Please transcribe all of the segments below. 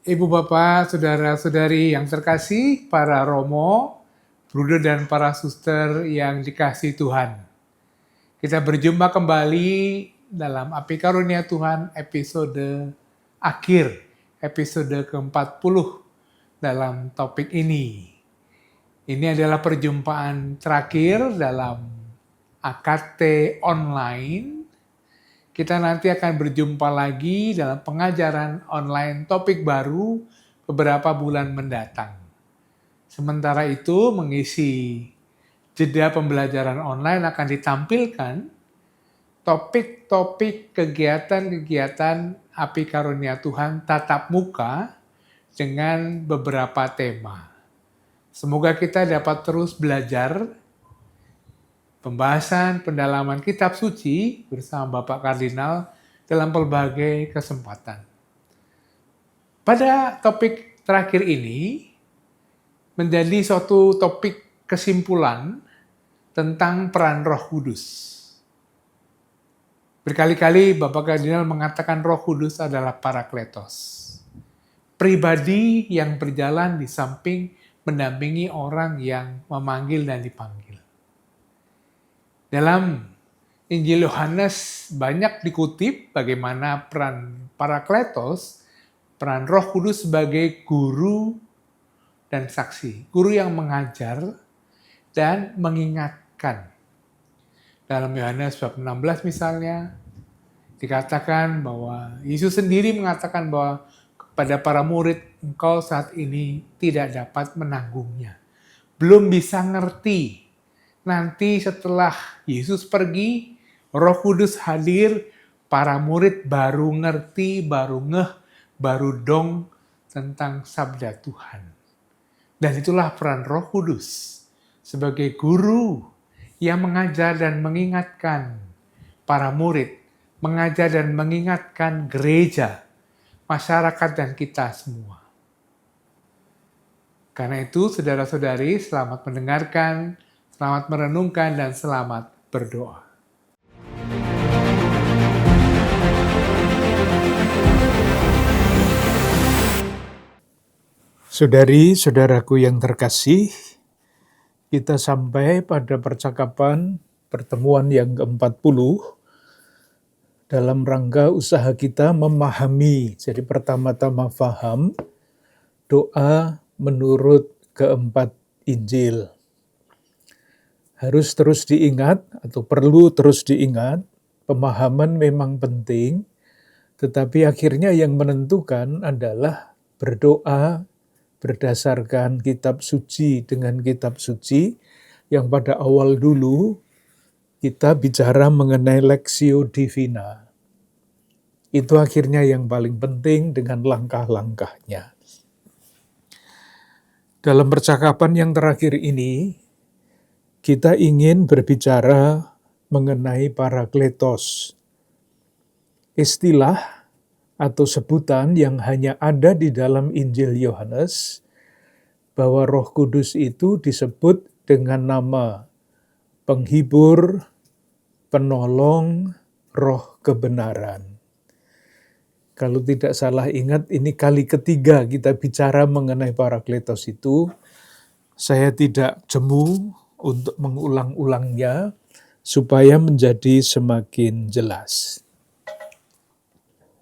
Ibu bapak, saudara-saudari yang terkasih, para romo, bruder dan para suster yang dikasihi Tuhan. Kita berjumpa kembali dalam Api Karunia Tuhan episode akhir, episode ke-40 dalam topik ini. Ini adalah perjumpaan terakhir dalam AKT online. Kita nanti akan berjumpa lagi dalam pengajaran online topik baru beberapa bulan mendatang. Sementara itu, mengisi jeda pembelajaran online akan ditampilkan topik-topik kegiatan-kegiatan Api Karunia Tuhan tatap muka dengan beberapa tema. Semoga kita dapat terus belajar pembahasan pendalaman kitab suci bersama Bapak Kardinal dalam berbagai kesempatan. Pada topik terakhir ini menjadi suatu topik kesimpulan tentang peran Roh Kudus. Berkali-kali Bapak Kardinal mengatakan Roh Kudus adalah Parakletos, pribadi yang berjalan di samping mendampingi orang yang memanggil dan dipanggil. Dalam Injil Yohanes banyak dikutip bagaimana peran Parakletos, peran Roh Kudus sebagai guru dan saksi. Guru yang mengajar dan mengingatkan. Dalam Yohanes bab 16 misalnya, dikatakan bahwa Yesus sendiri mengatakan bahwa kepada para murid, engkau saat ini tidak dapat menanggungnya. Belum bisa ngerti. Nanti setelah Yesus pergi, Roh Kudus hadir, para murid baru ngerti, baru ngeh, baru dong tentang sabda Tuhan. Dan itulah peran Roh Kudus sebagai guru yang mengajar dan mengingatkan para murid, mengajar dan mengingatkan gereja, masyarakat dan kita semua. Karena itu, saudara-saudari, selamat mendengarkan, selamat merenungkan, dan selamat berdoa. Saudari-saudaraku yang terkasih, kita sampai pada percakapan pertemuan yang ke-40 dalam rangka usaha kita memahami. Jadi pertama-tama faham doa menurut keempat Injil. Harus terus diingat atau perlu terus diingat, pemahaman memang penting, tetapi akhirnya yang menentukan adalah berdoa berdasarkan kitab suci dengan kitab suci yang pada awal dulu kita bicara mengenai Lectio Divina. Itu akhirnya yang paling penting dengan langkah-langkahnya. Dalam percakapan yang terakhir ini, kita ingin berbicara mengenai Parakletos. Istilah atau sebutan yang hanya ada di dalam Injil Yohanes, bahwa Roh Kudus itu disebut dengan nama penghibur, penolong, roh kebenaran. Kalau tidak salah ingat, ini kali ketiga kita bicara mengenai Parakletos itu. Saya tidak jemu untuk mengulang-ulangnya supaya menjadi semakin jelas.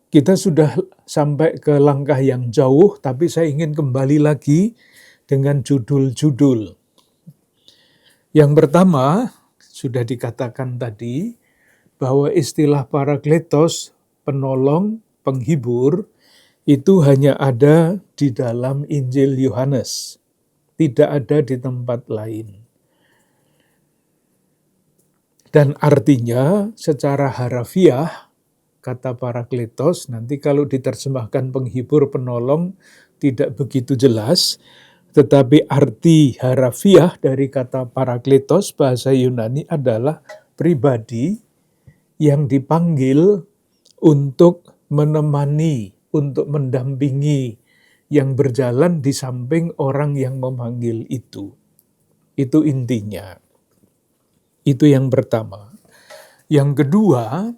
Kita sudah sampai ke langkah yang jauh, tapi saya ingin kembali lagi dengan judul-judul. Yang pertama, sudah dikatakan tadi, bahwa istilah Parakletos, penolong, penghibur, itu hanya ada di dalam Injil Yohanes. Tidak ada di tempat lain. Dan artinya secara harafiah, kata Parakletos, nanti kalau diterjemahkan penghibur, penolong, tidak begitu jelas, tetapi arti harafiah dari kata Parakletos, bahasa Yunani adalah pribadi yang dipanggil untuk menemani, untuk mendampingi, yang berjalan di samping orang yang memanggil itu. Itu intinya. Itu yang pertama. Yang kedua,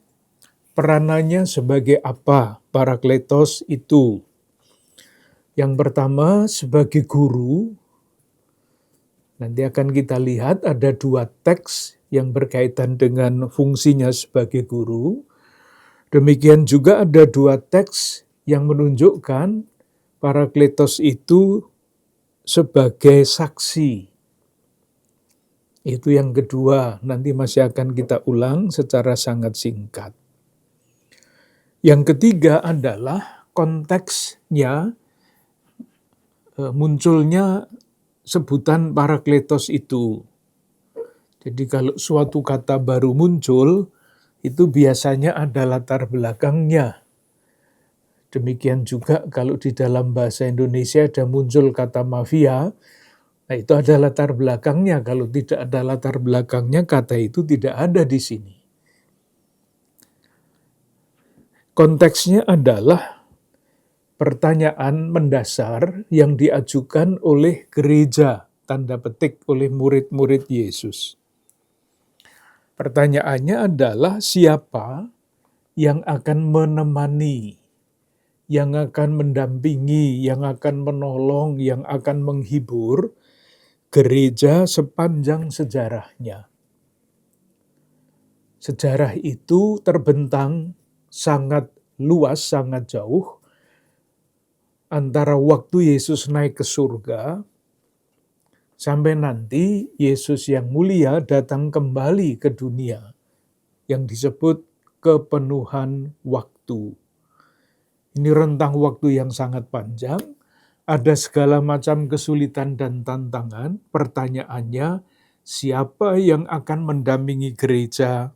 peranannya sebagai apa Parakletos itu? Yang pertama sebagai guru, nanti akan kita lihat ada 2 teks yang berkaitan dengan fungsinya sebagai guru. Demikian juga ada 2 teks yang menunjukkan Parakletos itu sebagai saksi. Itu yang kedua, nanti masih akan kita ulang secara sangat singkat. Yang ketiga adalah konteksnya, munculnya sebutan Parakletos itu. Jadi kalau suatu kata baru muncul, itu biasanya ada latar belakangnya. Demikian juga kalau di dalam bahasa Indonesia ada muncul kata mafia, nah itu ada latar belakangnya. Kalau tidak ada latar belakangnya, kata itu tidak ada di sini. Konteksnya adalah pertanyaan mendasar yang diajukan oleh gereja, tanda petik oleh murid-murid Yesus. Pertanyaannya adalah siapa yang akan menemani, yang akan mendampingi, yang akan menolong, yang akan menghibur gereja sepanjang sejarahnya. Sejarah itu terbentang sangat luas, sangat jauh, antara waktu Yesus naik ke surga, sampai nanti Yesus yang mulia datang kembali ke dunia, yang disebut kepenuhan waktu. Ini rentang waktu yang sangat panjang, ada segala macam kesulitan dan tantangan. Pertanyaannya, siapa yang akan mendampingi gereja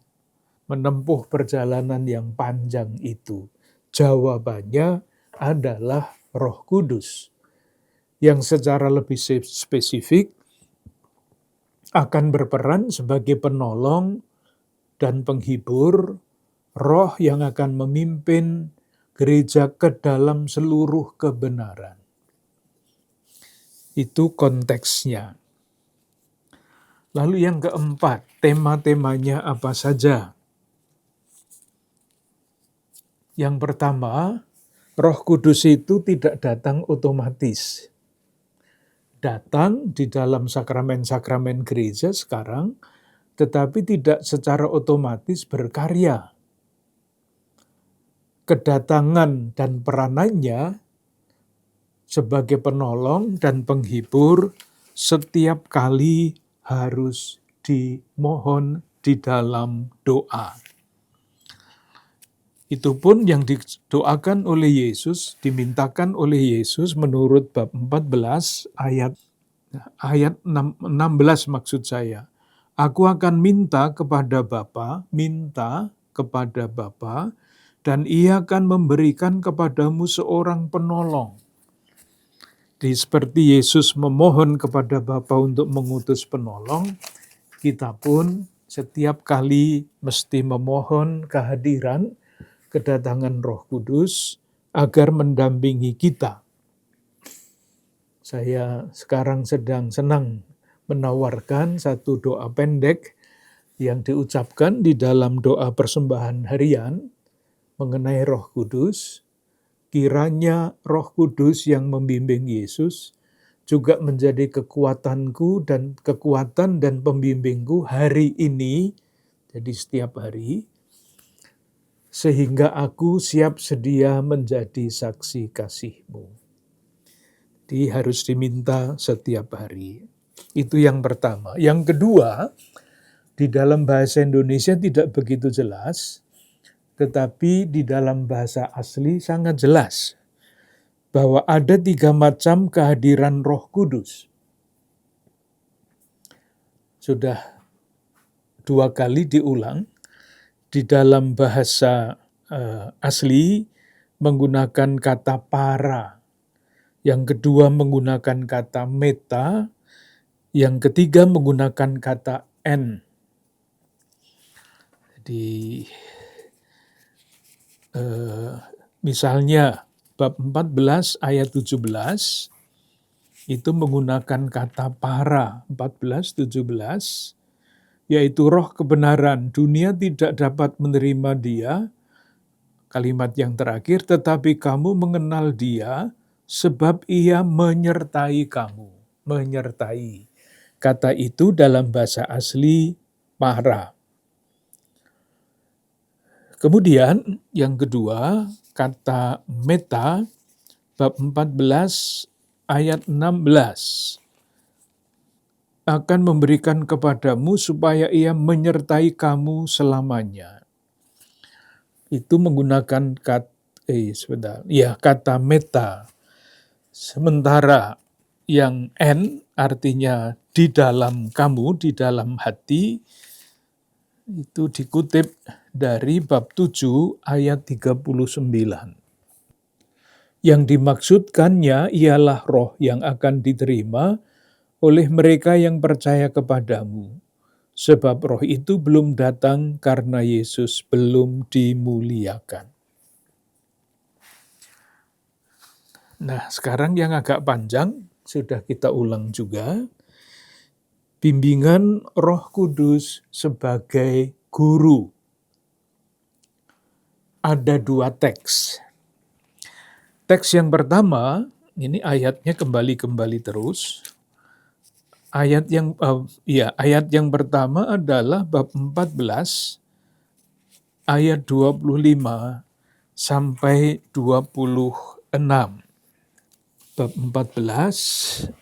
menempuh perjalanan yang panjang itu? Jawabannya adalah Roh Kudus, yang secara lebih spesifik akan berperan sebagai penolong dan penghibur, roh yang akan memimpin gereja ke dalam seluruh kebenaran. Itu konteksnya. Lalu yang keempat, tema-temanya apa saja? Yang pertama, Roh Kudus itu tidak datang otomatis. Datang di dalam sakramen-sakramen gereja sekarang, tetapi tidak secara otomatis berkarya. Kedatangan dan peranannya sebagai penolong dan penghibur setiap kali harus dimohon di dalam doa. Itu pun yang didoakan oleh Yesus, dimintakan oleh Yesus menurut bab 14 ayat 16 maksud saya. Aku akan minta kepada Bapa, dan Ia akan memberikan kepadamu seorang penolong. Jadi seperti Yesus memohon kepada Bapa untuk mengutus penolong, kita pun setiap kali mesti memohon kehadiran, kedatangan Roh Kudus agar mendampingi kita. Saya sekarang sedang senang menawarkan satu doa pendek yang diucapkan di dalam doa persembahan harian mengenai Roh Kudus. Kiranya Roh Kudus yang membimbing Yesus juga menjadi kekuatanku dan kekuatan dan pembimbingku hari ini, jadi setiap hari, sehingga aku siap sedia menjadi saksi kasih-Mu. Jadi harus diminta setiap hari. Itu yang pertama. Yang kedua, di dalam bahasa Indonesia tidak begitu jelas, tetapi di dalam bahasa asli sangat jelas bahwa ada 3 macam kehadiran Roh Kudus. Sudah 2 kali diulang. Di dalam bahasa asli menggunakan kata para. Yang kedua menggunakan kata meta. Yang ketiga menggunakan kata en. Jadi misalnya bab 14 ayat 17 itu menggunakan kata para, 14-17, yaitu roh kebenaran. Dunia tidak dapat menerima dia, kalimat yang terakhir, tetapi kamu mengenal dia, sebab ia menyertai kamu. Menyertai. Kata itu dalam bahasa asli para. Kemudian yang kedua, kata meta, bab 14 ayat 16. Akan memberikan kepadamu supaya ia menyertai kamu selamanya. Itu menggunakan kata meta. Sementara yang N artinya di dalam kamu, di dalam hati, itu dikutip dari bab 7 ayat 39. Yang dimaksudkannya ialah roh yang akan diterima oleh mereka yang percaya kepadamu. Sebab roh itu belum datang karena Yesus belum dimuliakan. Nah, sekarang yang agak panjang, sudah kita ulang juga. Bimbingan Roh Kudus sebagai guru. Ada dua teks. Teks yang pertama, ini ayatnya kembali terus. Ayat yang pertama adalah bab 14 ayat 25 sampai 26. Bab 14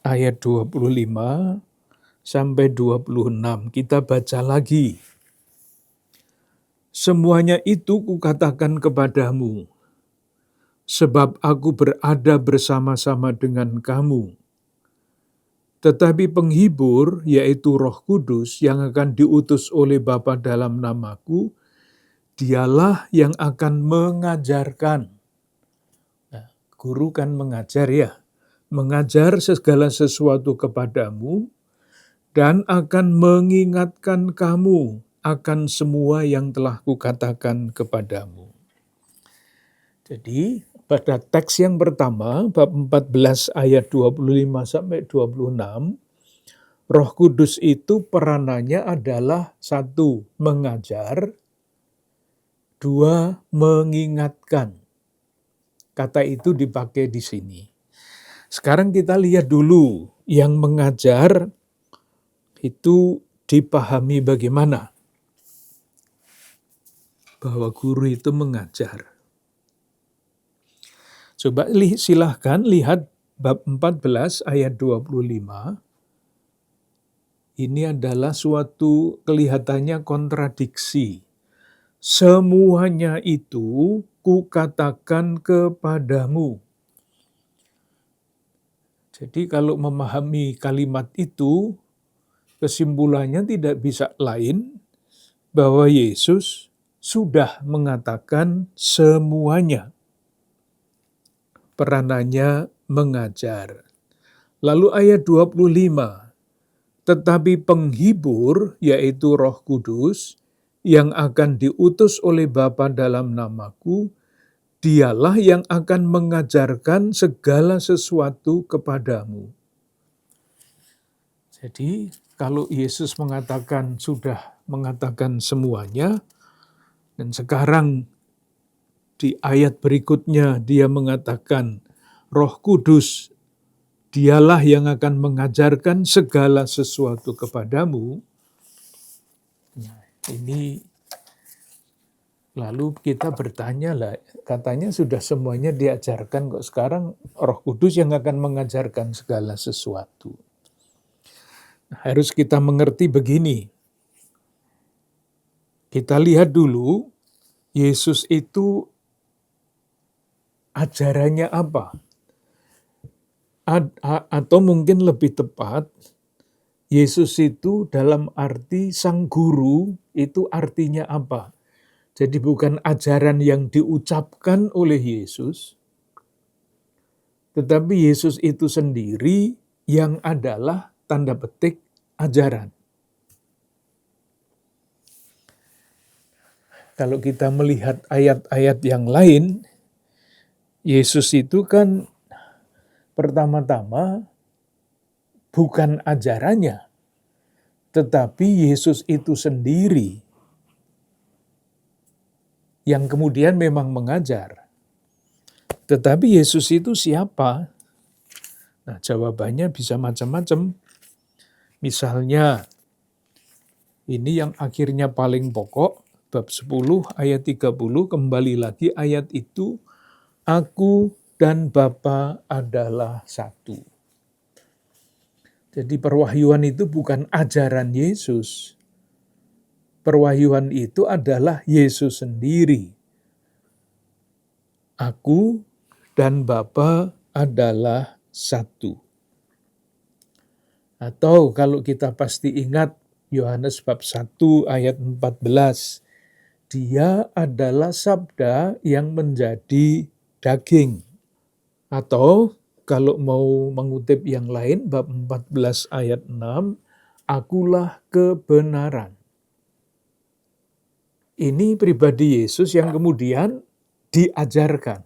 ayat 25 sampai 26. Kita baca lagi. Semuanya itu kukatakan kepadamu, sebab aku berada bersama-sama dengan kamu. Tetapi penghibur, yaitu Roh Kudus yang akan diutus oleh Bapa dalam namaku, dialah yang akan mengajarkan. Nah, guru kan mengajar ya, mengajar segala sesuatu kepadamu, dan akan mengingatkan kamu akan semua yang telah kukatakan kepadamu. Jadi, pada teks yang pertama, bab 14 ayat 25 sampai 26, Roh Kudus itu peranannya adalah 1, mengajar, 2, mengingatkan. Kata itu dipakai di sini. Sekarang kita lihat dulu yang mengajar itu dipahami bagaimana. Bahwa guru itu mengajar. Coba silahkan lihat bab 14 ayat 25. Ini adalah suatu kelihatannya kontradiksi. Semuanya itu kukatakan kepadamu. Jadi kalau memahami kalimat itu, kesimpulannya tidak bisa lain bahwa Yesus sudah mengatakan semuanya. Peranannya mengajar. Lalu ayat 25, tetapi penghibur, yaitu Roh Kudus, yang akan diutus oleh Bapa dalam namaku, dialah yang akan mengajarkan segala sesuatu kepadamu. Jadi, kalau Yesus sudah mengatakan semuanya, dan sekarang di ayat berikutnya dia mengatakan Roh Kudus dialah yang akan mengajarkan segala sesuatu kepadamu. Nah, ini lalu kita bertanya lah, katanya sudah semuanya diajarkan kok sekarang Roh Kudus yang akan mengajarkan segala sesuatu. Nah, harus kita mengerti begini. Kita lihat dulu Yesus itu ajarannya apa? Atau mungkin lebih tepat, Yesus itu dalam arti sang guru itu artinya apa? Jadi bukan ajaran yang diucapkan oleh Yesus, tetapi Yesus itu sendiri yang adalah tanda petik ajaran. Kalau kita melihat ayat-ayat yang lain, Yesus itu kan pertama-tama bukan ajarannya, tetapi Yesus itu sendiri yang kemudian memang mengajar. Tetapi Yesus itu siapa? Nah, jawabannya bisa macam-macam. Misalnya, ini yang akhirnya paling pokok, bab 10 ayat 30, kembali lagi ayat itu, Aku dan Bapa adalah satu. Jadi perwahyuan itu bukan ajaran Yesus. Perwahyuan itu adalah Yesus sendiri. Aku dan Bapa adalah satu. Atau kalau kita pasti ingat Yohanes bab 1 ayat 14, Dia adalah sabda yang menjadi daging. Atau kalau mau mengutip yang lain, bab 14 ayat 6, Akulah kebenaran. Ini pribadi Yesus yang kemudian diajarkan.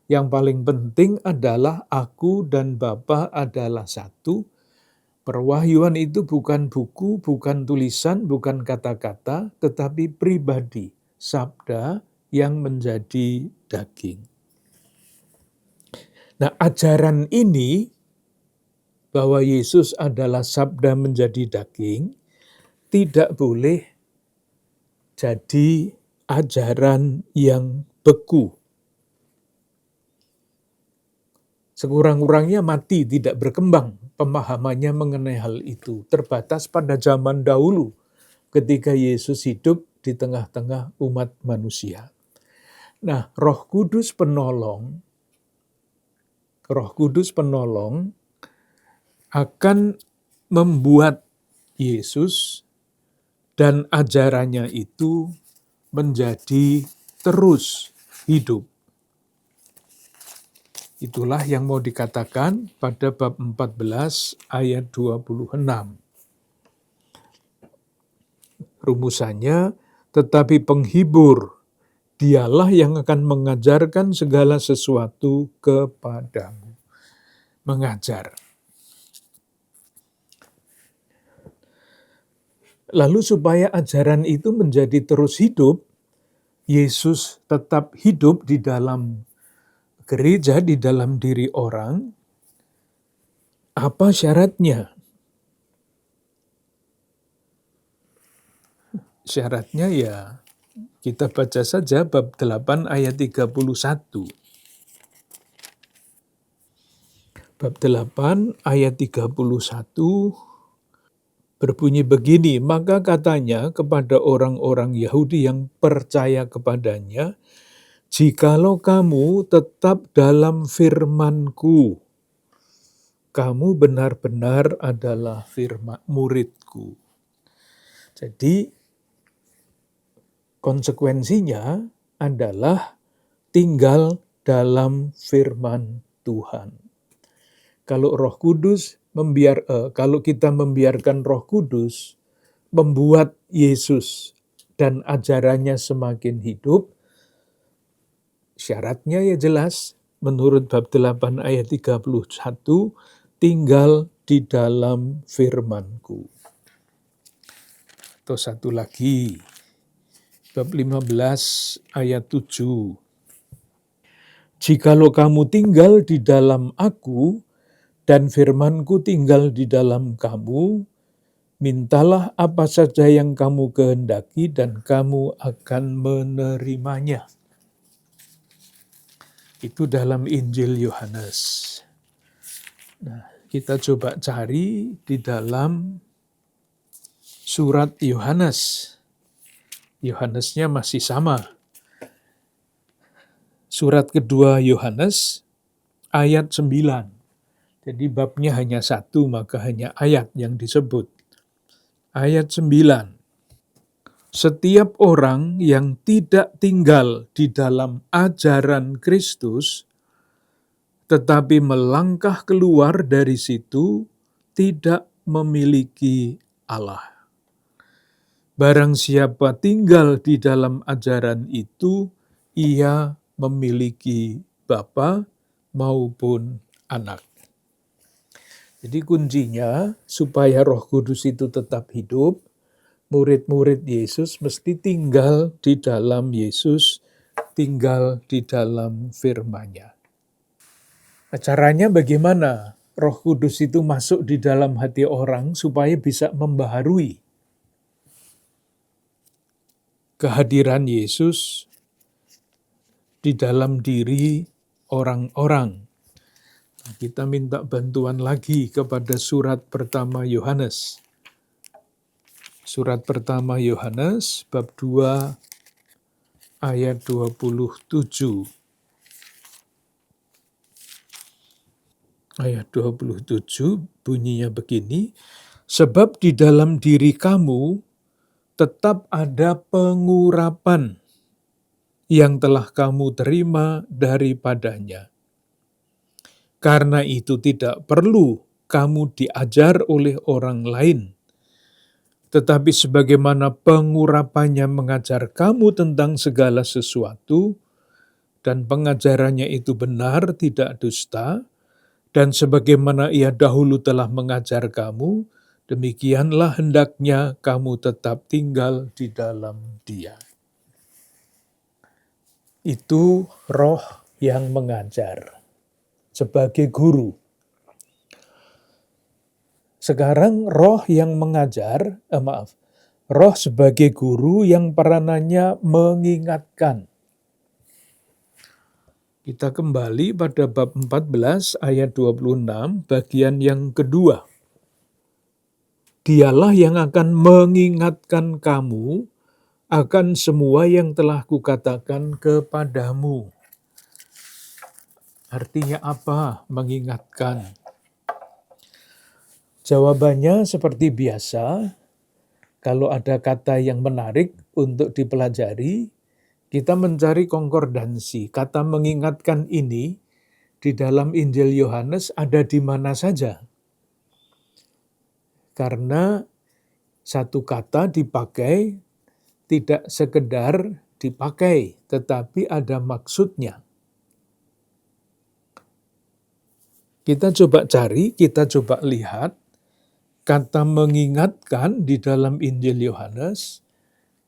Yang paling penting adalah aku dan Bapa adalah satu. Perwahyuan itu bukan buku, bukan tulisan, bukan kata-kata, tetapi pribadi, sabda yang menjadi daging. Nah, ajaran ini bahwa Yesus adalah sabda menjadi daging tidak boleh jadi ajaran yang beku. Sekurang-kurangnya mati, tidak berkembang pemahamannya mengenai hal itu. Terbatas pada zaman dahulu ketika Yesus hidup di tengah-tengah umat manusia. Nah, Roh Kudus penolong akan membuat Yesus dan ajarannya itu menjadi terus hidup. Itulah yang mau dikatakan pada bab 14 ayat 26. Rumusannya, tetapi penghibur, dialah yang akan mengajarkan segala sesuatu kepadamu. Mengajar. Lalu supaya ajaran itu menjadi terus hidup, Yesus tetap hidup di dalam gereja, di dalam diri orang. Apa syaratnya? Syaratnya ya kita baca saja bab 8 ayat 31. Bab 8 ayat 31 berbunyi begini, maka katanya kepada orang-orang Yahudi yang percaya kepadanya, jikalau kamu tetap dalam firman-Ku, kamu benar-benar adalah murid-Ku. Jadi, konsekuensinya adalah tinggal dalam firman Tuhan. Kalau kita membiarkan Roh Kudus membuat Yesus dan ajarannya semakin hidup, syaratnya ya jelas, menurut bab 8 ayat 31, tinggal di dalam firman-Ku. Atau satu lagi, bab 15 ayat 7. Jikalau kamu tinggal di dalam Aku, dan firman-Ku tinggal di dalam kamu, mintalah apa saja yang kamu kehendaki dan kamu akan menerimanya. Itu dalam Injil Yohanes. Nah, kita coba cari di dalam surat Yohanes. Yohanesnya masih sama. Surat kedua Yohanes ayat 9. Jadi babnya hanya satu, maka hanya ayat yang disebut. Ayat 9. Setiap orang yang tidak tinggal di dalam ajaran Kristus, tetapi melangkah keluar dari situ, tidak memiliki Allah. Barang siapa tinggal di dalam ajaran itu, ia memiliki Bapa maupun Anak. Jadi kuncinya supaya Roh Kudus itu tetap hidup, murid-murid Yesus mesti tinggal di dalam Yesus, tinggal di dalam firman-Nya. Caranya bagaimana Roh Kudus itu masuk di dalam hati orang supaya bisa membaharui kehadiran Yesus di dalam diri orang-orang. Kita minta bantuan lagi kepada surat pertama Yohanes. Surat pertama Yohanes bab 2 ayat 27. Ayat 27 bunyinya begini, sebab di dalam diri kamu tetap ada pengurapan yang telah kamu terima daripadanya. Karena itu tidak perlu kamu diajar oleh orang lain, tetapi sebagaimana pengurapannya mengajar kamu tentang segala sesuatu, dan pengajarannya itu benar, tidak dusta, dan sebagaimana ia dahulu telah mengajar kamu, demikianlah hendaknya kamu tetap tinggal di dalam Dia. Itu Roh yang mengajar sebagai guru. Sekarang Roh yang mengajar, Roh sebagai guru yang peranannya mengingatkan. Kita kembali pada bab 14 ayat 26 bagian yang kedua. Dialah yang akan mengingatkan kamu akan semua yang telah kukatakan kepadamu. Artinya apa mengingatkan? Jawabannya seperti biasa, kalau ada kata yang menarik untuk dipelajari, kita mencari konkordansi. Kata mengingatkan ini di dalam Injil Yohanes ada di mana saja. Karena satu kata dipakai tidak sekedar dipakai, tetapi ada maksudnya. Kita coba cari, kita coba lihat kata mengingatkan di dalam Injil Yohanes.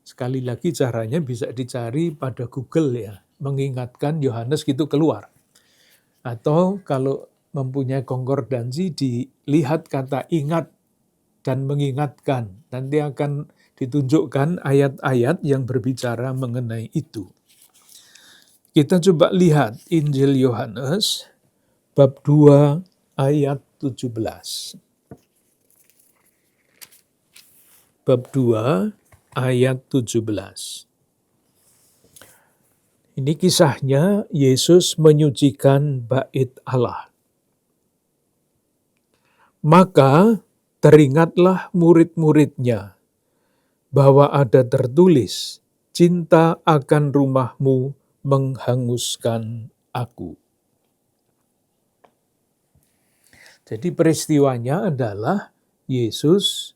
Sekali lagi caranya bisa dicari pada Google ya. Mengingatkan Yohanes gitu keluar. Atau kalau mempunyai konkordansi dilihat kata ingat dan mengingatkan. Nanti akan ditunjukkan ayat-ayat yang berbicara mengenai itu. Kita coba lihat Injil Yohanes bab 2 ayat 17. Bab 2 ayat 17. Ini kisahnya Yesus menyucikan bait Allah. Maka teringatlah murid-muridnya bahwa ada tertulis, cinta akan rumahmu menghanguskan aku. Jadi peristiwanya adalah Yesus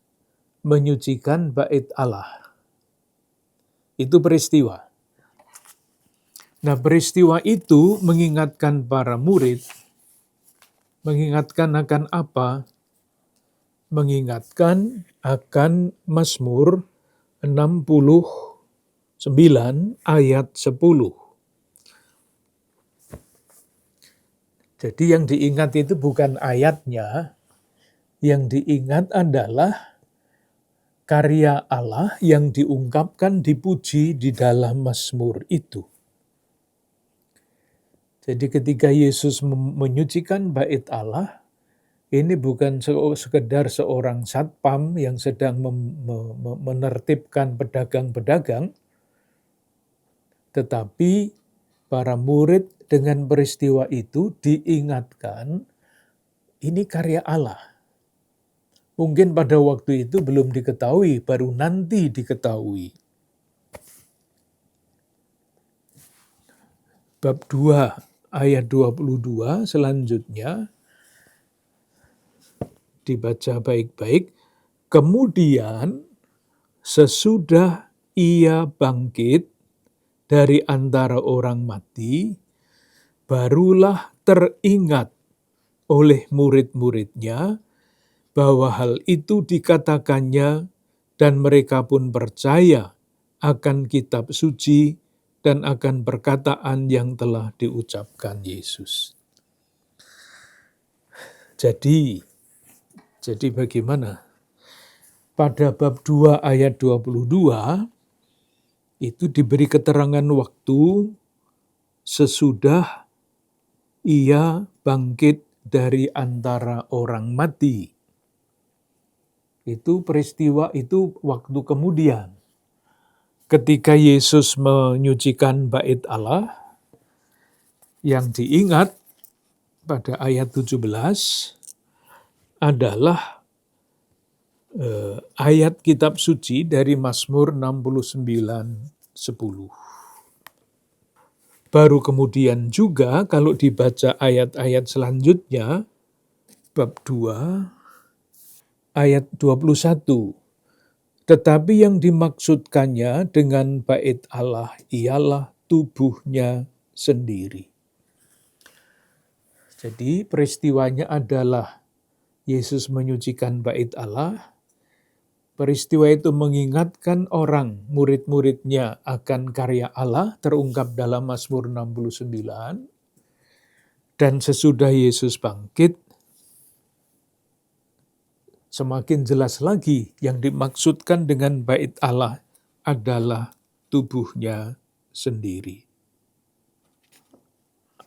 menyucikan bait Allah. Itu peristiwa. Nah, peristiwa itu mengingatkan para murid, mengingatkan akan apa? Mengingatkan akan Mazmur 69 ayat 10. Jadi yang diingat itu bukan ayatnya, yang diingat adalah karya Allah yang diungkapkan, dipuji di dalam Mazmur itu. Jadi ketika Yesus menyucikan bait Allah, ini bukan sekedar seorang satpam yang sedang menertibkan pedagang-pedagang, tetapi para murid dengan peristiwa itu diingatkan, ini karya Allah. Mungkin pada waktu itu belum diketahui, baru nanti diketahui. Bab 2 ayat 22 selanjutnya dibaca baik-baik. Kemudian sesudah ia bangkit dari antara orang mati, barulah teringat oleh murid-muridnya bahwa hal itu dikatakannya dan mereka pun percaya akan kitab suci dan akan perkataan yang telah diucapkan Yesus. Jadi bagaimana? Pada bab 2 ayat 22 itu diberi keterangan waktu sesudah ia bangkit dari antara orang mati. Itu peristiwa itu waktu kemudian. Ketika Yesus menyucikan bait Allah, yang diingat pada ayat 17 adalah ayat kitab suci dari Mazmur 69:10. Baru kemudian juga kalau dibaca ayat-ayat selanjutnya, bab 2, ayat 21. Tetapi yang dimaksudkannya dengan bait Allah ialah tubuhnya sendiri. Jadi peristiwanya adalah Yesus menyucikan bait Allah. Peristiwa itu mengingatkan orang, murid-muridnya akan karya Allah, terungkap dalam Mazmur 69. Dan sesudah Yesus bangkit, semakin jelas lagi yang dimaksudkan dengan bait Allah adalah tubuhnya sendiri.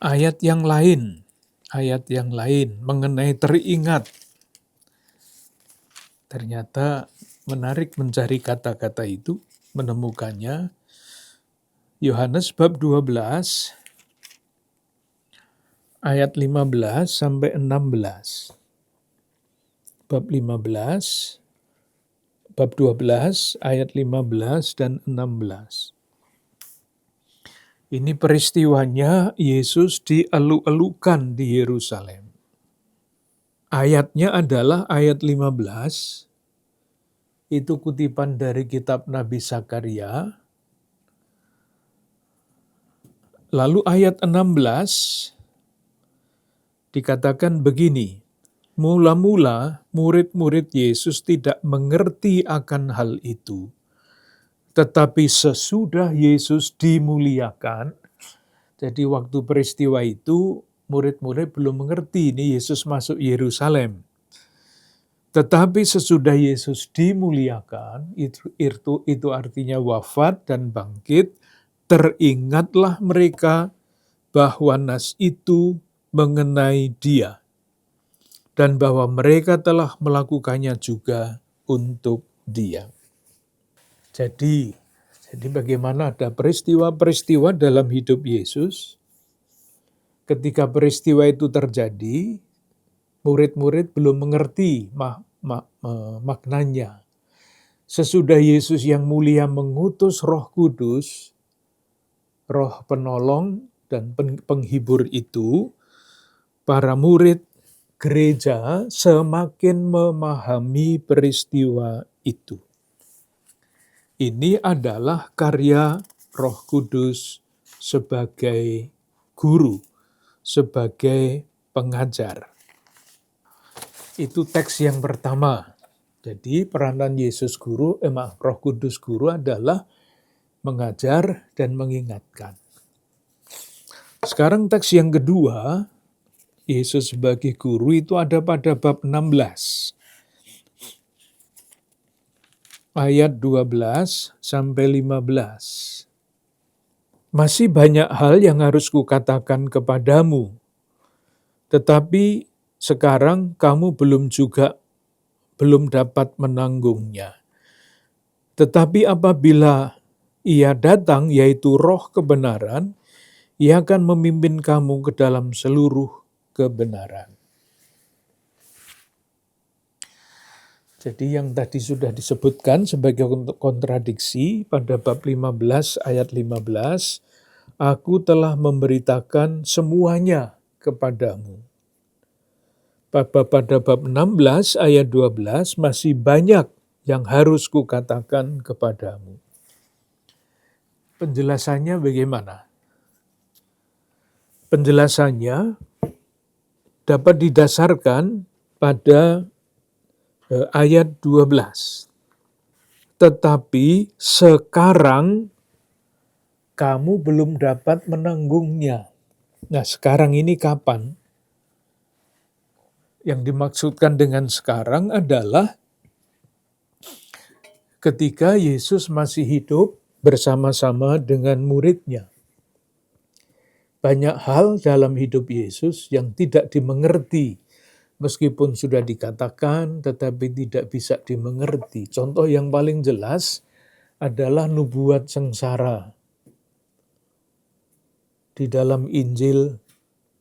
Ayat yang lain mengenai teringat. Ternyata menarik mencari kata-kata itu, menemukannya. Yohanes bab 12 ayat 15 sampai 16. Bab 12 ayat 15 dan 16. Ini peristiwanya Yesus dielu-elukan di Yerusalem. Ayatnya adalah ayat 15, itu kutipan dari kitab Nabi Zakaria. Lalu ayat 16 dikatakan begini, mula-mula murid-murid Yesus tidak mengerti akan hal itu. Tetapi sesudah Yesus dimuliakan, jadi waktu peristiwa itu murid-murid belum mengerti ini Yesus masuk Yerusalem. Tetapi sesudah Yesus dimuliakan, itu artinya wafat dan bangkit, teringatlah mereka bahwa nas itu mengenai Dia, dan bahwa mereka telah melakukannya juga untuk Dia. Jadi bagaimana ada peristiwa-peristiwa dalam hidup Yesus, ketika peristiwa itu terjadi, murid-murid belum mengerti maknanya. Sesudah Yesus yang mulia mengutus Roh Kudus, Roh penolong dan penghibur itu, para murid gereja semakin memahami peristiwa itu. Ini adalah karya Roh Kudus sebagai guru, sebagai pengajar. Itu teks yang pertama. Jadi peranan Yesus guru, Roh Kudus guru adalah mengajar dan mengingatkan. Sekarang teks yang kedua, Yesus sebagai guru itu ada pada bab 16. Ayat 12 sampai 15. Masih banyak hal yang harus kukatakan kepadamu, tetapi sekarang kamu belum dapat menanggungnya. Tetapi apabila Ia datang, yaitu Roh kebenaran, Ia akan memimpin kamu ke dalam seluruh kebenaran. Jadi yang tadi sudah disebutkan sebagai kontradiksi pada bab 15 ayat 15, aku telah memberitakan semuanya kepadamu. Pada bab 16 ayat 12 masih banyak yang harus kukatakan kepadamu. Penjelasannya bagaimana? Penjelasannya dapat didasarkan pada ayat 12. Tetapi sekarang kamu belum dapat menanggungnya. Nah, sekarang ini kapan? Yang dimaksudkan dengan sekarang adalah ketika Yesus masih hidup bersama-sama dengan muridnya. Banyak hal dalam hidup Yesus yang tidak dimengerti. Meskipun sudah dikatakan, tetapi tidak bisa dimengerti. Contoh yang paling jelas adalah nubuat sengsara. Di dalam Injil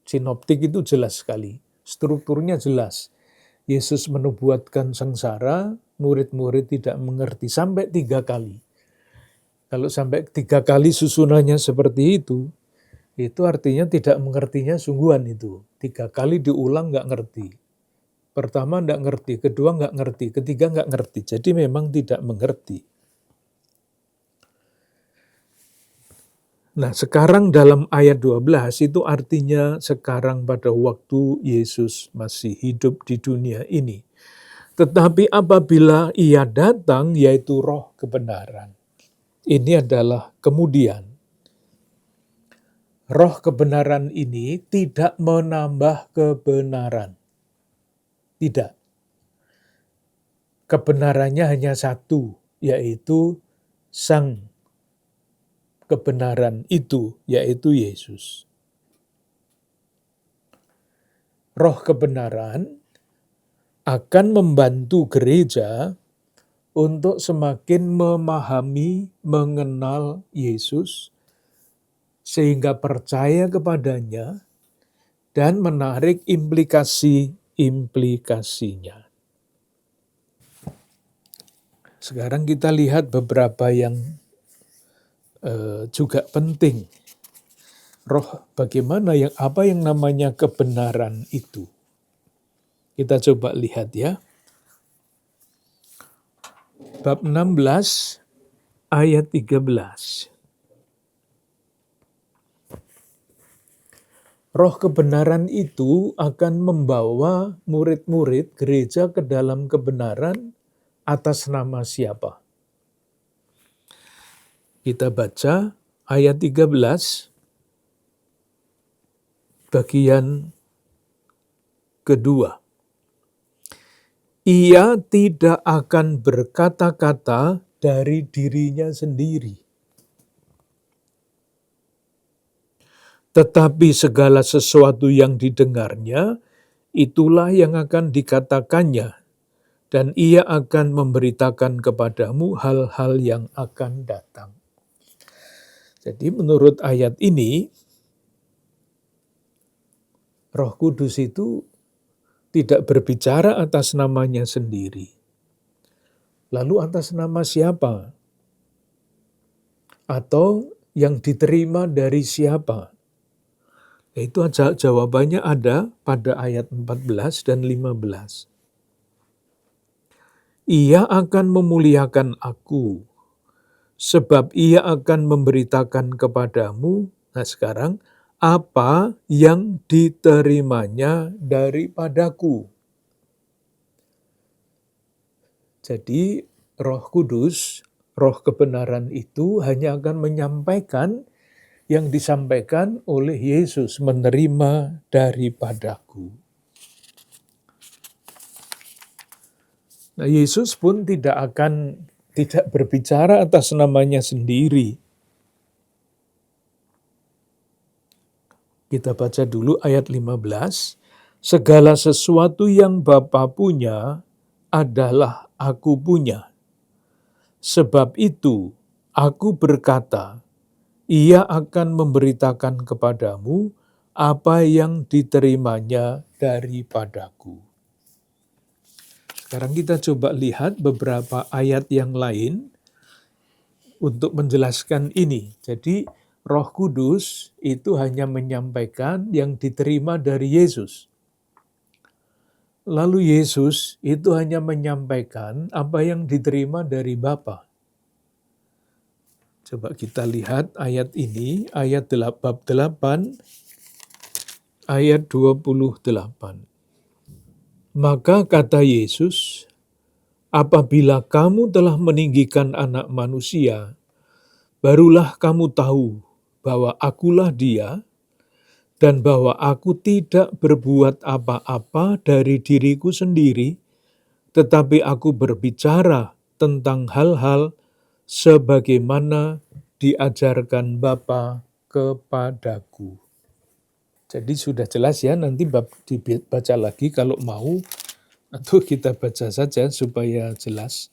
Sinoptik itu jelas sekali. Strukturnya jelas. Yesus menubuatkan sengsara, murid-murid tidak mengerti. Sampai 3 kali. Kalau sampai 3 kali susunannya seperti itu artinya tidak mengertinya sungguhan itu. 3 kali diulang nggak ngerti. Pertama nggak ngerti, kedua nggak ngerti, ketiga nggak ngerti. Jadi memang tidak mengerti. Nah, sekarang dalam ayat 12 itu artinya sekarang pada waktu Yesus masih hidup di dunia ini. Tetapi apabila Ia datang, yaitu Roh kebenaran. Ini adalah kemudian. Roh kebenaran ini tidak menambah kebenaran. Tidak. Kebenarannya hanya satu, yaitu Sang kebenaran itu, yaitu Yesus. Roh kebenaran akan membantu gereja untuk semakin memahami, mengenal Yesus, sehingga percaya kepadanya dan menarik implikasi-implikasinya. Sekarang kita lihat beberapa yang juga penting. Roh bagaimana apa yang namanya kebenaran itu. Kita coba lihat ya. Bab 16 ayat 13. Roh kebenaran itu akan membawa murid-murid gereja ke dalam kebenaran atas nama siapa? Kita baca ayat 13, bagian kedua. Ia tidak akan berkata-kata dari dirinya sendiri, tetapi segala sesuatu yang didengarnya, itulah yang akan dikatakannya, dan ia akan memberitakan kepadamu hal-hal yang akan datang. Jadi menurut ayat ini, Roh Kudus itu tidak berbicara atas namanya sendiri. Lalu atas nama siapa? Atau yang diterima dari siapa? Itu jawabannya ada pada ayat 14 dan 15. Ia akan memuliakan aku, sebab ia akan memberitakan kepadamu, nah sekarang, apa yang diterimanya daripadaku. Jadi Roh Kudus, Roh kebenaran itu hanya akan menyampaikan yang disampaikan oleh Yesus, menerima daripadaku. Nah, Yesus pun tidak berbicara atas namanya sendiri. Kita baca dulu ayat 15. Segala sesuatu yang Bapa punya adalah aku punya. Sebab itu aku berkata, ia akan memberitakan kepadamu apa yang diterimanya daripadaku. Sekarang kita coba lihat beberapa ayat yang lain untuk menjelaskan ini. Jadi Roh Kudus itu hanya menyampaikan yang diterima dari Yesus. Lalu Yesus itu hanya menyampaikan apa yang diterima dari Bapa. Coba kita lihat ayat ini, ayat bab 8, ayat 28. Maka kata Yesus, apabila kamu telah meninggikan Anak Manusia, barulah kamu tahu bahwa akulah Dia, dan bahwa aku tidak berbuat apa-apa dari diriku sendiri, tetapi aku berbicara tentang hal-hal sebagaimana diajarkan Bapa kepadaku. Jadi sudah jelas ya, nanti bab dibaca lagi kalau mau, atau kita baca saja supaya jelas.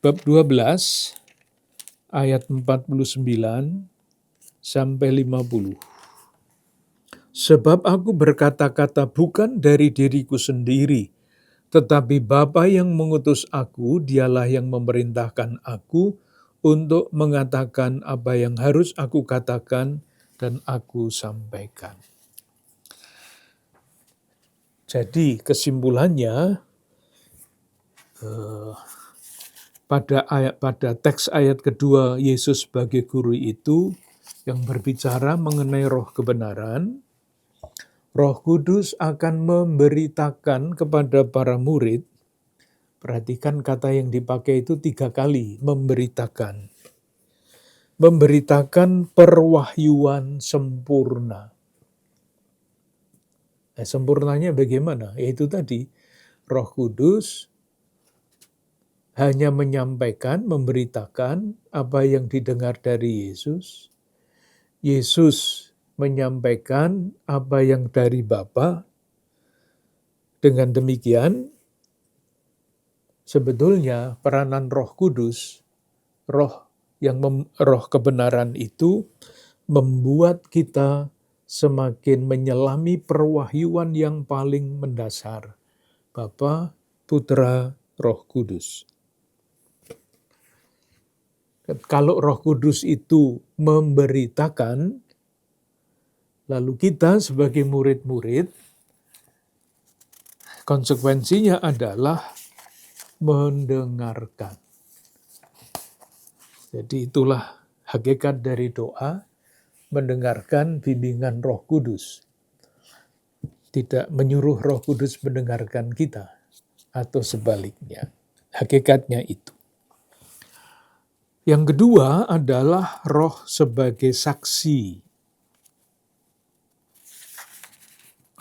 Bab 12 ayat 49 sampai 50. Sebab aku berkata-kata bukan dari diriku sendiri, tetapi Bapa yang mengutus aku, dialah yang memerintahkan aku untuk mengatakan apa yang harus aku katakan dan aku sampaikan. Jadi kesimpulannya, pada teks ayat kedua, Yesus sebagai guru itu yang berbicara mengenai roh kebenaran. Roh Kudus akan memberitakan kepada para murid, perhatikan kata yang dipakai itu 3 kali, memberitakan. Memberitakan perwahyuan sempurna. Nah, sempurnanya bagaimana? Yaitu tadi, Roh Kudus hanya menyampaikan, memberitakan apa yang didengar dari Yesus. Yesus menyampaikan apa yang dari Bapa. Dengan demikian, sebetulnya peranan Roh Kudus, roh kebenaran itu membuat kita semakin menyelami perwahyuan yang paling mendasar. Bapa, Putra, Roh Kudus. Kalau Roh Kudus itu memberitakan, lalu kita sebagai murid-murid, konsekuensinya adalah mendengarkan. Jadi itulah hakikat dari doa, mendengarkan bimbingan Roh Kudus. Tidak menyuruh Roh Kudus mendengarkan kita, atau sebaliknya. Hakikatnya itu. Yang kedua adalah roh sebagai saksi.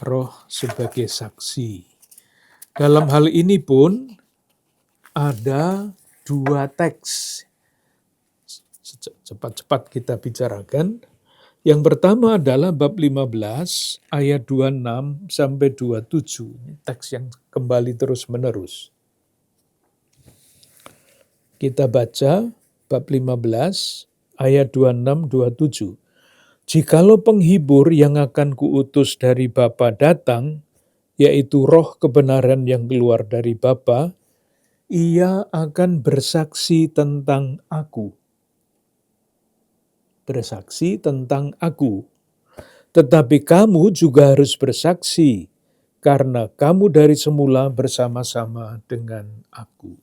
Roh sebagai saksi. Dalam hal ini pun ada 2 teks. Cepat-cepat kita bicarakan. Yang pertama adalah bab 15 ayat 26 sampai 27. Ini teks yang kembali terus-menerus. Kita baca bab 15 ayat 26-27. Jikalau penghibur yang akan kuutus dari Bapa datang, yaitu roh kebenaran yang keluar dari Bapa, ia akan bersaksi tentang aku. Bersaksi tentang aku. Tetapi kamu juga harus bersaksi, karena kamu dari semula bersama-sama dengan aku.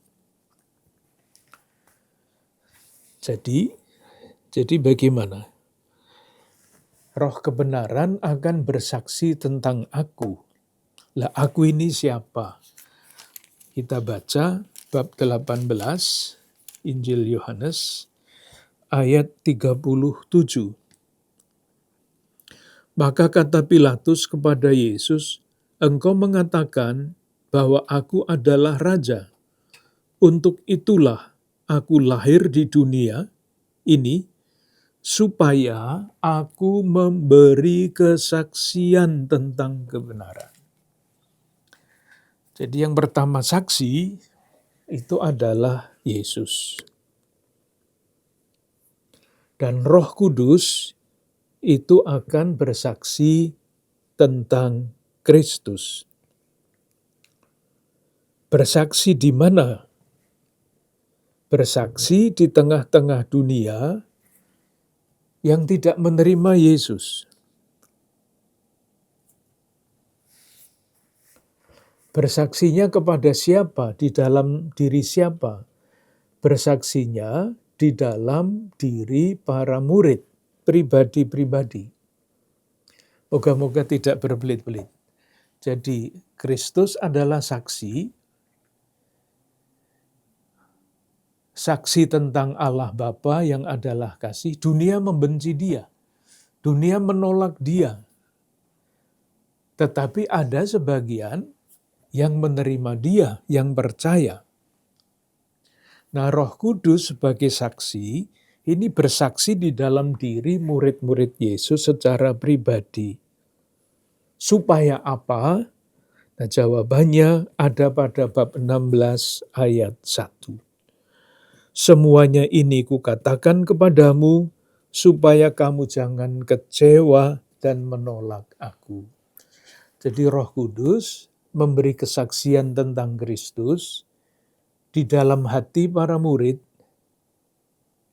Jadi bagaimana? Roh kebenaran akan bersaksi tentang aku. Lah aku ini siapa? Kita baca bab 18 Injil Yohanes ayat 37. Maka kata Pilatus kepada Yesus, "Engkau mengatakan bahwa aku adalah raja. Untuk itulah aku lahir di dunia ini, supaya aku memberi kesaksian tentang kebenaran." Jadi yang pertama saksi itu adalah Yesus. Dan Roh Kudus itu akan bersaksi tentang Kristus. Bersaksi di mana? Bersaksi di tengah-tengah dunia yang tidak menerima Yesus. Bersaksinya kepada siapa? Di dalam diri siapa? Bersaksinya di dalam diri para murid, pribadi-pribadi. Moga-moga tidak berbelit-belit. Jadi Kristus adalah saksi tentang Allah Bapa yang adalah kasih. Dunia membenci dia. Dunia menolak dia. Tetapi ada sebagian yang menerima Dia, yang percaya. Nah, Roh Kudus sebagai saksi, ini bersaksi di dalam diri murid-murid Yesus secara pribadi. Supaya apa? Nah, jawabannya ada pada bab 16 ayat 1. Semuanya ini kukatakan kepadamu, supaya kamu jangan kecewa dan menolak aku. Jadi Roh Kudus memberi kesaksian tentang Kristus di dalam hati para murid,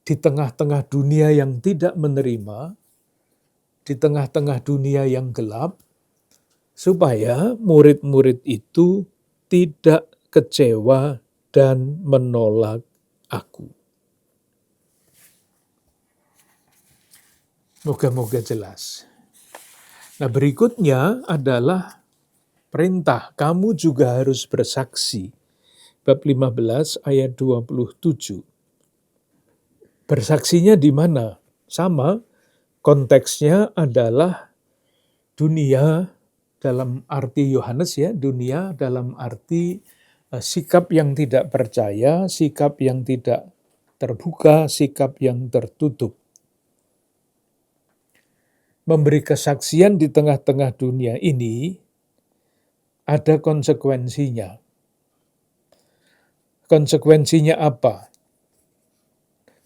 di tengah-tengah dunia yang tidak menerima, di tengah-tengah dunia yang gelap, supaya murid-murid itu tidak kecewa dan menolak aku. Moga-moga jelas. Nah, berikutnya adalah perintah, kamu juga harus bersaksi. Bab 15 ayat 27. Bersaksinya di mana? Sama, konteksnya adalah dunia dalam arti Yohanes ya, dunia dalam arti sikap yang tidak percaya, sikap yang tidak terbuka, sikap yang tertutup. Memberi kesaksian di tengah-tengah dunia ini ada konsekuensinya. Konsekuensinya apa?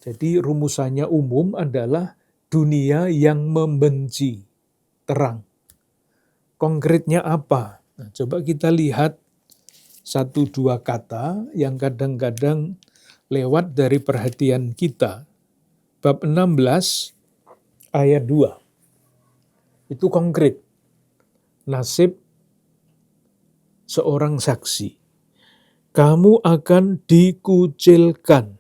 Jadi rumusannya umum adalah dunia yang membenci terang. Konkretnya apa? Nah, coba kita lihat 1-2 kata yang kadang-kadang lewat dari perhatian kita. Bab 16 ayat 2. Itu konkret. Nasib seorang saksi. Kamu akan dikucilkan.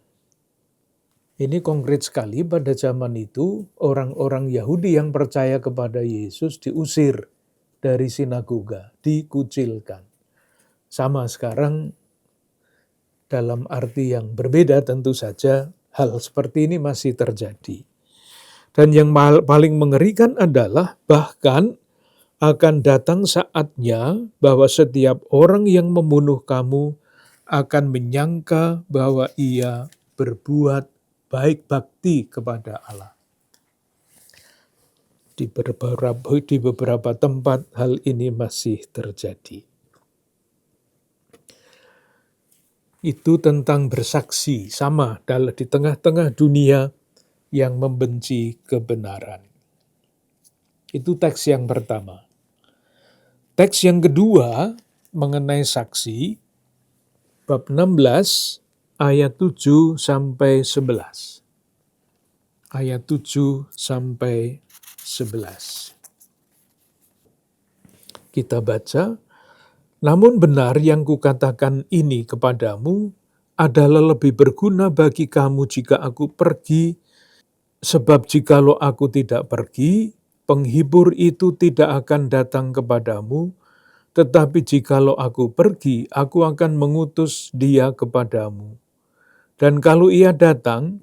Ini konkret sekali, pada zaman itu orang-orang Yahudi yang percaya kepada Yesus diusir dari sinagoga, dikucilkan. Sama sekarang dalam arti yang berbeda tentu saja hal seperti ini masih terjadi. Dan yang paling mengerikan adalah bahkan akan datang saatnya bahwa setiap orang yang membunuh kamu akan menyangka bahwa ia berbuat baik bakti kepada Allah. Di beberapa tempat hal ini masih terjadi. Itu tentang bersaksi, sama di tengah-tengah dunia yang membenci kebenaran. Itu teks yang pertama. Teks yang kedua mengenai saksi, bab 16 ayat 7 sampai 11. Ayat 7 sampai 11. Kita baca, namun benar yang kukatakan ini kepadamu adalah lebih berguna bagi kamu jika aku pergi, sebab jikalau aku tidak pergi, penghibur itu tidak akan datang kepadamu, tetapi jikalau aku pergi, aku akan mengutus dia kepadamu. Dan kalau ia datang,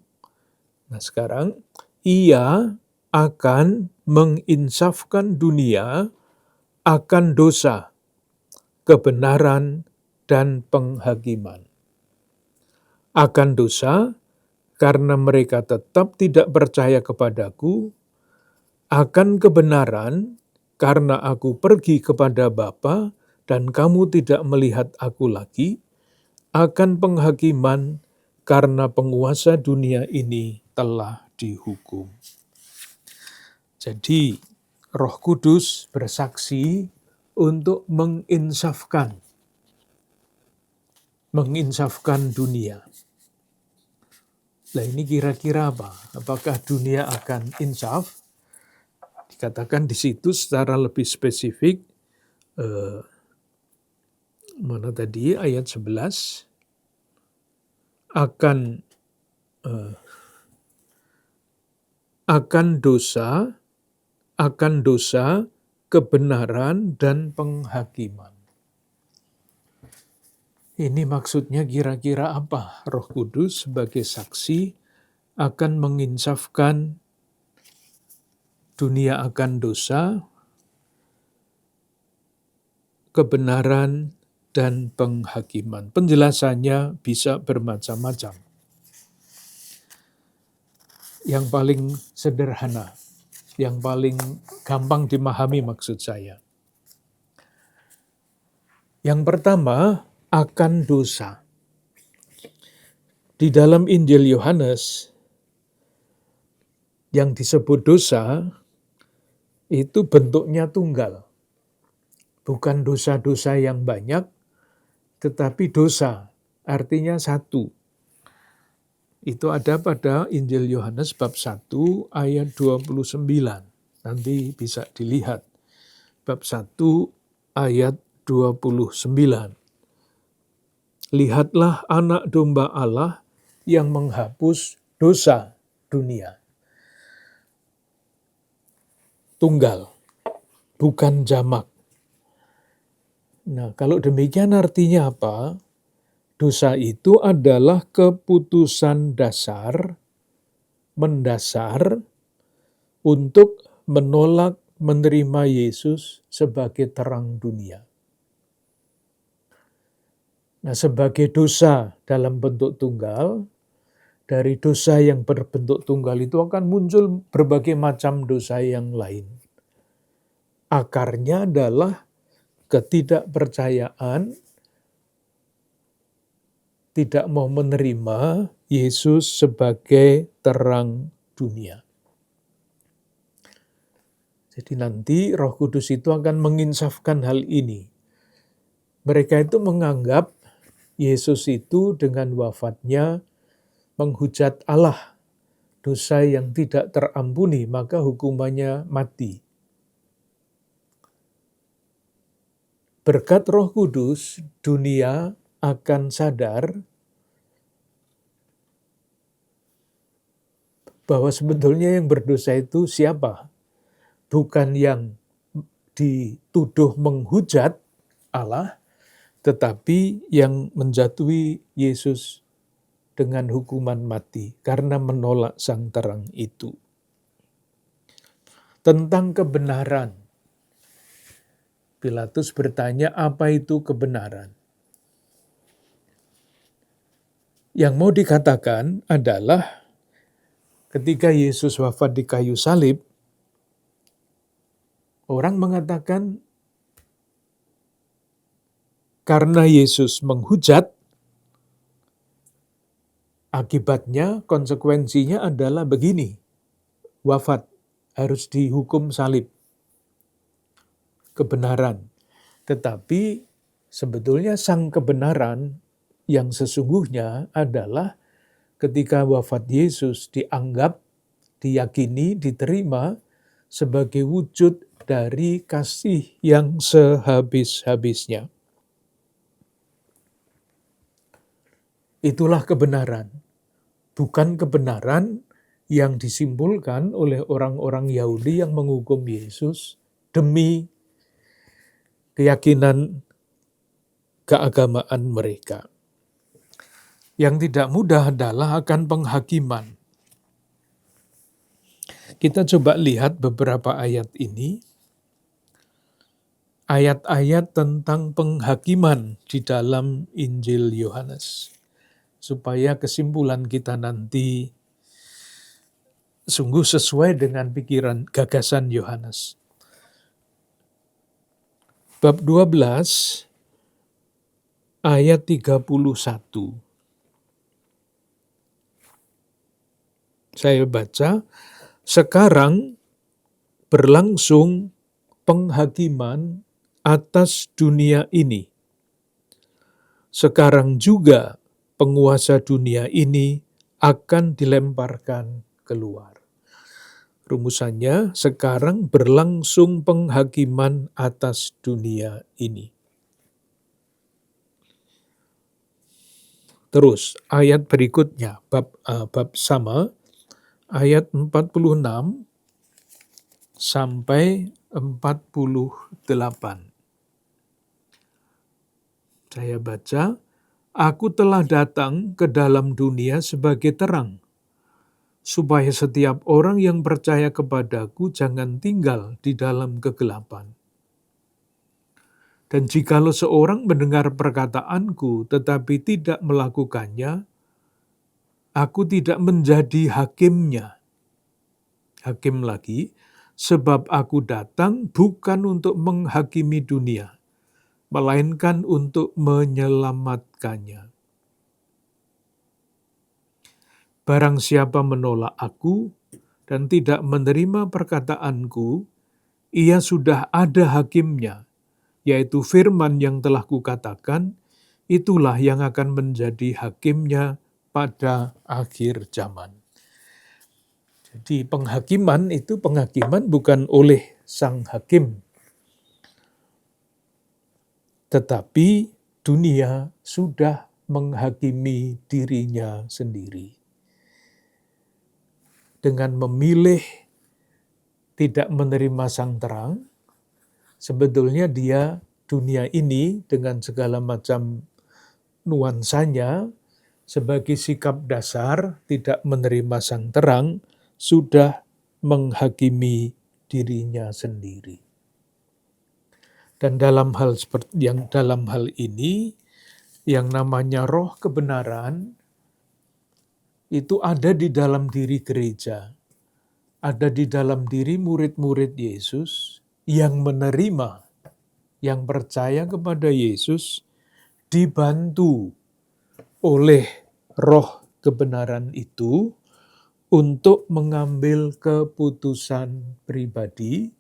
nah sekarang, ia akan menginsafkan dunia akan dosa, kebenaran, dan penghakiman. Akan dosa, karena mereka tetap tidak percaya kepadaku, akan kebenaran, karena aku pergi kepada Bapa dan kamu tidak melihat aku lagi, akan penghakiman, karena penguasa dunia ini telah dihukum. Jadi, Roh Kudus bersaksi untuk menginsafkan dunia. Nah ini kira-kira apa? Apakah dunia akan insaf? Dikatakan di situ secara lebih spesifik, mana tadi ayat 11, akan dosa, kebenaran, dan penghakiman. Ini maksudnya kira-kira apa? Roh Kudus sebagai saksi akan menginsafkan dunia akan dosa, kebenaran, dan penghakiman. Penjelasannya bisa bermacam-macam. Yang paling sederhana, yang paling gampang dimahami maksud saya. Yang pertama, akan dosa. Di dalam Injil Yohanes, yang disebut dosa, itu bentuknya tunggal. Bukan dosa-dosa yang banyak, tetapi dosa, artinya satu. Itu ada pada Injil Yohanes bab 1 ayat 29. Nanti bisa dilihat. Bab 1 ayat 29. Lihatlah anak domba Allah yang menghapus dosa dunia. Tunggal, bukan jamak. Nah, kalau demikian artinya apa? Dosa itu adalah keputusan dasar, mendasar, untuk menolak menerima Yesus sebagai terang dunia. Nah, sebagai dosa dalam bentuk tunggal, dari dosa yang berbentuk tunggal itu akan muncul berbagai macam dosa yang lain. Akarnya adalah ketidakpercayaan, tidak mau menerima Yesus sebagai terang dunia. Jadi nanti Roh Kudus itu akan menginsafkan hal ini. Mereka itu menganggap Yesus itu dengan wafatnya menghujat Allah, dosa yang tidak terampuni, maka hukumannya mati. Berkat Roh Kudus, dunia akan sadar bahwa sebetulnya yang berdosa itu siapa? Bukan yang dituduh menghujat Allah, tetapi yang menjatuhi Yesus dengan hukuman mati karena menolak sang terang itu. Tentang kebenaran, Pilatus bertanya, apa itu kebenaran? Yang mau dikatakan adalah ketika Yesus wafat di kayu salib, orang mengatakan karena Yesus menghujat, akibatnya, konsekuensinya adalah begini, wafat, harus dihukum salib. Kebenaran. Tetapi sebetulnya sang kebenaran yang sesungguhnya adalah ketika wafat Yesus dianggap, diyakini, diterima sebagai wujud dari kasih yang sehabis-habisnya. Itulah kebenaran. Bukan kebenaran yang disimpulkan oleh orang-orang Yahudi yang menghukum Yesus demi keyakinan keagamaan mereka. Yang tidak mudah adalah akan penghakiman. Kita coba lihat beberapa ayat ini. Ayat-ayat tentang penghakiman di dalam Injil Yohanes. Supaya kesimpulan kita nanti sungguh sesuai dengan pikiran gagasan Yohanes. Bab 12 ayat 31. Saya baca, sekarang berlangsung penghakiman atas dunia ini. Sekarang juga penguasa dunia ini akan dilemparkan keluar. Rumusannya, sekarang berlangsung penghakiman atas dunia ini. Terus, ayat berikutnya, bab sama, ayat 46 sampai 48. Saya baca, aku telah datang ke dalam dunia sebagai terang, supaya setiap orang yang percaya kepadaku jangan tinggal di dalam kegelapan. Dan jikalau seorang mendengar perkataanku tetapi tidak melakukannya, aku tidak menjadi hakimnya. Hakim lagi, sebab aku datang bukan untuk menghakimi dunia, melainkan untuk menyelamatkannya. Barang siapa menolak aku dan tidak menerima perkataanku, ia sudah ada hakimnya, yaitu firman yang telah kukatakan, itulah yang akan menjadi hakimnya pada akhir zaman. Jadi penghakiman itu penghakiman bukan oleh sang hakim, tetapi dunia sudah menghakimi dirinya sendiri. Dengan memilih tidak menerima sang terang, sebetulnya dunia ini dengan segala macam nuansanya sebagai sikap dasar tidak menerima sang terang sudah menghakimi dirinya sendiri. Dan dalam hal ini yang namanya roh kebenaran itu ada di dalam diri gereja, ada di dalam diri murid-murid Yesus yang menerima, yang percaya kepada Yesus, dibantu oleh roh kebenaran itu untuk mengambil keputusan pribadi,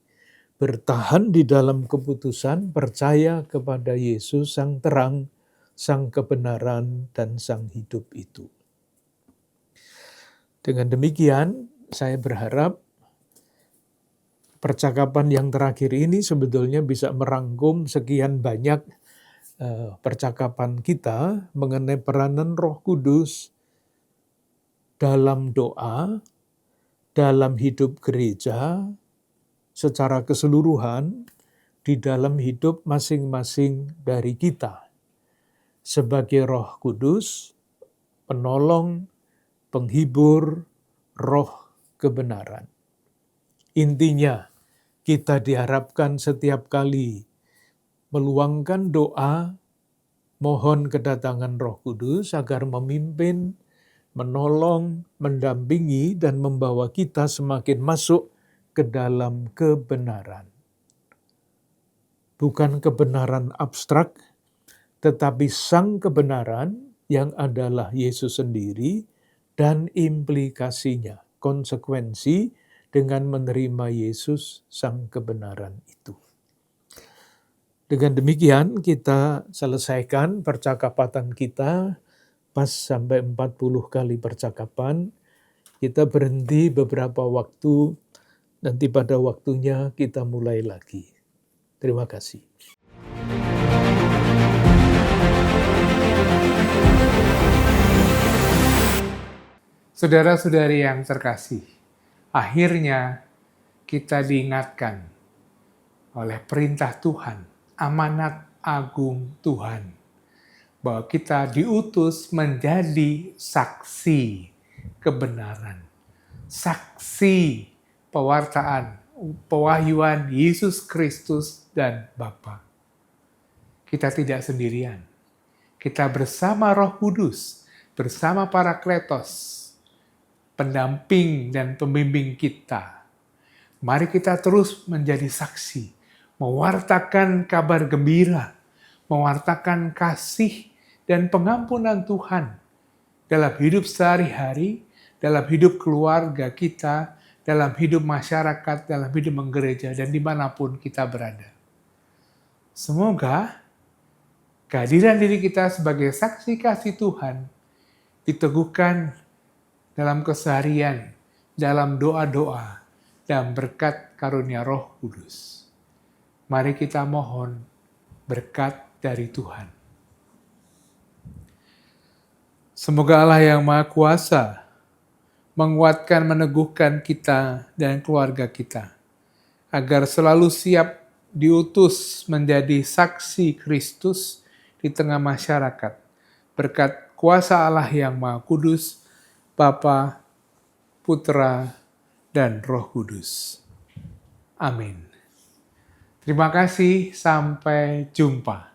bertahan di dalam keputusan, percaya kepada Yesus sang terang, sang kebenaran, dan sang hidup itu. Dengan demikian, saya berharap percakapan yang terakhir ini sebetulnya bisa merangkum sekian banyak percakapan kita mengenai peranan Roh Kudus dalam doa, dalam hidup gereja, secara keseluruhan, di dalam hidup masing-masing dari kita. Sebagai Roh Kudus, penolong, penghibur, roh kebenaran. Intinya, kita diharapkan setiap kali meluangkan doa, mohon kedatangan Roh Kudus agar memimpin, menolong, mendampingi, dan membawa kita semakin masuk ke dalam kebenaran. Bukan kebenaran abstrak, tetapi sang kebenaran yang adalah Yesus sendiri dan implikasinya, konsekuensi dengan menerima Yesus sang kebenaran itu. Dengan demikian kita selesaikan percakapan kita, pas sampai 40 kali percakapan, kita berhenti beberapa waktu, nanti pada waktunya kita mulai lagi. Terima kasih. Saudara-saudari yang terkasih, akhirnya kita diingatkan oleh perintah Tuhan, amanat agung Tuhan, bahwa kita diutus menjadi saksi kebenaran, saksi pewartaan, pewahyuan Yesus Kristus dan Bapa. Kita tidak sendirian. Kita bersama Roh Kudus, bersama Parakletos, pendamping dan pembimbing kita. Mari kita terus menjadi saksi, mewartakan kabar gembira, mewartakan kasih dan pengampunan Tuhan dalam hidup sehari-hari, dalam hidup keluarga kita, dalam hidup masyarakat, dalam hidup menggereja, dan dimanapun kita berada. Semoga kehadiran diri kita sebagai saksi kasih Tuhan diteguhkan dalam keseharian, dalam doa-doa, dan berkat karunia Roh Kudus. Mari kita mohon berkat dari Tuhan. Semoga Allah yang Maha Kuasa menguatkan, meneguhkan kita dan keluarga kita, agar selalu siap diutus menjadi saksi Kristus di tengah masyarakat, berkat kuasa Allah yang Maha Kudus, Bapa, Putra, dan Roh Kudus. Amin. Terima kasih, sampai jumpa.